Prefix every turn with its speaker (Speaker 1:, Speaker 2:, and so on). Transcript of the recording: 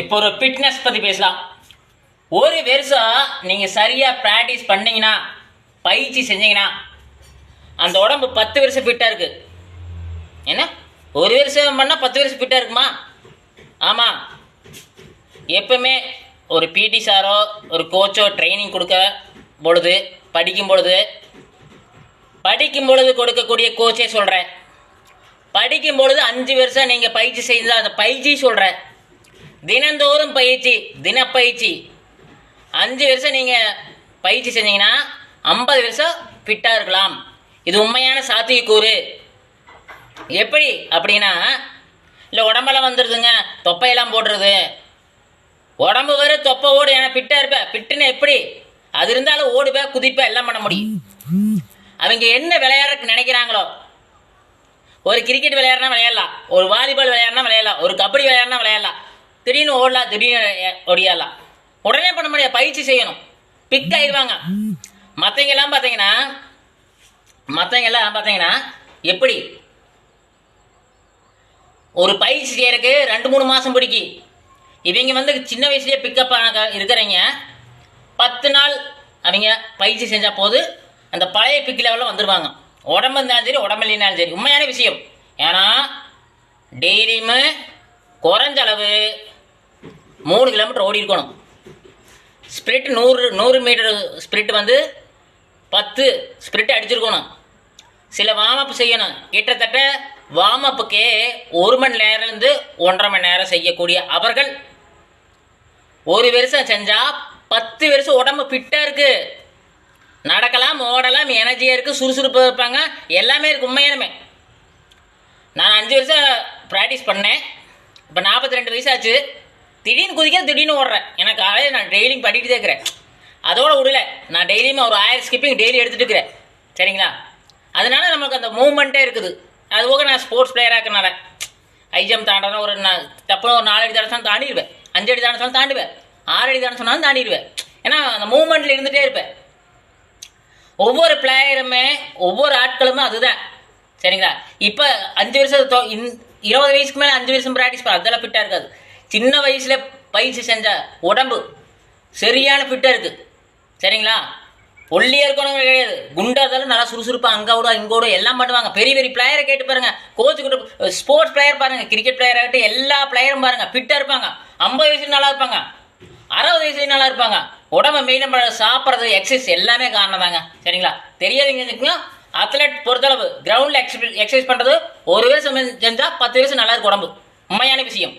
Speaker 1: இப்போ ஒரு ஃபிட்னஸ் பற்றி பேசலாம். ஒரு வருஷம் நீங்கள் சரியாக ப்ராக்டிஸ் பண்ணிங்கன்னா, பயிற்சி செஞ்சீங்கன்னா, அந்த உடம்பு 10 வருஷம் ஃபிட்டாக இருக்குது. என்ன ஒரு வருஷம் பண்ணால் 10 வருஷம் ஃபிட்டாக இருக்குமா? ஆமாம். எப்பவுமே ஒரு பிடி சாரோ ஒரு கோச்சோ ட்ரைனிங் கொடுக்க பொழுது படிக்கும் பொழுது கொடுக்கக்கூடிய கோச்சே சொல்கிறேன். படிக்கும் பொழுது 5 வருஷம் நீங்கள் பயிற்சி செய்தால் அந்த பயிற்சி சொல்கிறேன். தினந்தோறும் தினப்பயிற்சி 5 வருஷம் நீங்கள் பயிற்சி செஞ்சீங்கன்னா 50 வருஷம் ஃபிட்டாக இருக்கலாம். இது உண்மையான சாத்தியக்கூறு. எப்படி அப்படின்னா, இல்லை உடம்பெல்லாம் வந்துடுதுங்க, தொப்பையெல்லாம் போடுறது, உடம்பு வர தொப்பை ஓடு, ஏன்னா ஃபிட்டாக இருப்பேன். ஃபிட்டுன்னு எப்படி? அது இருந்தாலும் ஓடுவேன், குதிப்பேன், எல்லாம் பண்ண முடியும். அவங்க என்ன விளையாடுறதுக்கு நினைக்கிறாங்களோ, ஒரு கிரிக்கெட் விளையாடுனா விளையாடலாம், ஒரு வாலிபால் விளையாடுனா விளையாடலாம், ஒரு கபடி விளையாடுனா விளையாடலாம், திடீர்னு ஓடலாம், திடீர்னு ஒடியாடலாம். உடனே பண்ண முடியாது, பயிற்சி செய்யணும். பிக் ஆயிடுவாங்க. மற்றவங்கெல்லாம் பார்த்தீங்கன்னா எப்படி ஒரு பயிற்சி செய்யறதுக்கு 2-3 மாதம் பிடிக்கும். இவங்க சின்ன வயசுலேயே பிக்கப் இருக்கிறவங்க 10 நாள் அவங்க பயிற்சி செஞ்சால் போது அந்த பழைய பிக் லெவலில் வந்துடுவாங்க. உடம்பு இருந்தாலும் சரி, உடம்பு இல்லைனாலும் சரி. உண்மையான விஷயம். ஏன்னா டெய்லியுமே குறைஞ்ச அளவு 3 கிலோமீட்டர் ஓடி இருக்கணும். ஸ்பிரிட் 100 மீட்டர் ஸ்பிரிட் 10 ஸ்பிரிட் அடிச்சிருக்கணும். சில வார்ம் செய்யணும். கிட்டத்தட்ட வார்ம் 1 மணி நேரம்லேருந்து 1.5 மணி நேரம் செய்யக்கூடிய அவர்கள் ஒரு வருஷம் செஞ்சால் 10 வருஷம் உடம்பு ஃபிட்டாக இருக்குது. நடக்கலாம், ஓடலாம், எனர்ஜியாக இருக்குது, சுறுசுறுப்பாக இருப்பாங்க, எல்லாமே இருக்குது. உண்மையானுமே நான் 5 வருஷம் ப்ராக்டிஸ் பண்ணேன். இப்போ 42 வயசாச்சு. திடீர்னு குதிக்க, திடீர்னு ஓடுறேன். எனக்கு காலையில் நான் டெய்லியும் படிக்கிட்டே இருக்கிறேன். அதோடு விடல, நான் டெய்லியுமே ஒரு 1000 ஸ்கிப்பிங் டெய்லி எடுத்துகிட்டு இருக்கிறேன். சரிங்களா? அதனால நமக்கு அந்த மூவ்மெண்ட்டே இருக்குது. அது போக நான் ஸ்போர்ட்ஸ் பிளேயராக இருக்கிறனால ஹை ஜம்ப் தாண்டணும், ஒரு தப்புன்னு ஒரு 4 அடி தாண்ட சொன்னால் தாண்டிடுவேன், 5 அடி தாண்ட சொன்னால் தாண்டுவேன், 6 அடி தாண்ட சொன்னாலும் தாண்டிடுவேன். ஏன்னா அந்த மூவ்மெண்ட்டில் இருந்துகிட்டே இருப்பேன். ஒவ்வொரு பிளேயருமே ஒவ்வொரு ஆட்களுமே அதுதான். சரிங்களா? இப்போ 5 வருஷம் 20 வயசுக்கு மேலே 5 வருஷம் ப்ராக்டிஸ் பண்ண அதெல்லாம் ஃபிட்டாக இருக்காது. சின்ன வயசில் பயிற்சி செஞ்ச உடம்பு சரியான ஃபிட்டாக இருக்குது. சரிங்களா? ஒல்லியாக இருக்கணும் கிடையாது, குண்டாக இருந்தாலும் நல்லா சுறுசுறுப்பாக அங்கோட இங்கோட எல்லாம் பண்ணுவாங்க. பெரிய பெரிய பிளேயரை கேட்டு பாருங்கள், கோச்சு கிட்ட ஸ்போர்ட்ஸ் பிளேயர் பாருங்கள், கிரிக்கெட் பிளேயர் ஆகட்டும், எல்லா பிளேயரும் பாருங்கள் ஃபிட்டாக இருப்பாங்க. 50 வயசுல நல்லா இருப்பாங்க, 60 வயசுலேயும் நல்லா இருப்பாங்க. உடம்பை மெயினாக சாப்பிட்றது, எக்ஸசைஸ் எல்லாமே காரணம் தாங்க. சரிங்களா? தெரியாதுங்க. அத்லெட் பொறுத்தளவு கிரவுண்டில் எக்ஸசைஸ் பண்ணுறது ஒரு வருஷம் செஞ்சால் 10 வருஷம் நல்லா இருக்கும் உடம்பு. உண்மையான விஷயம்.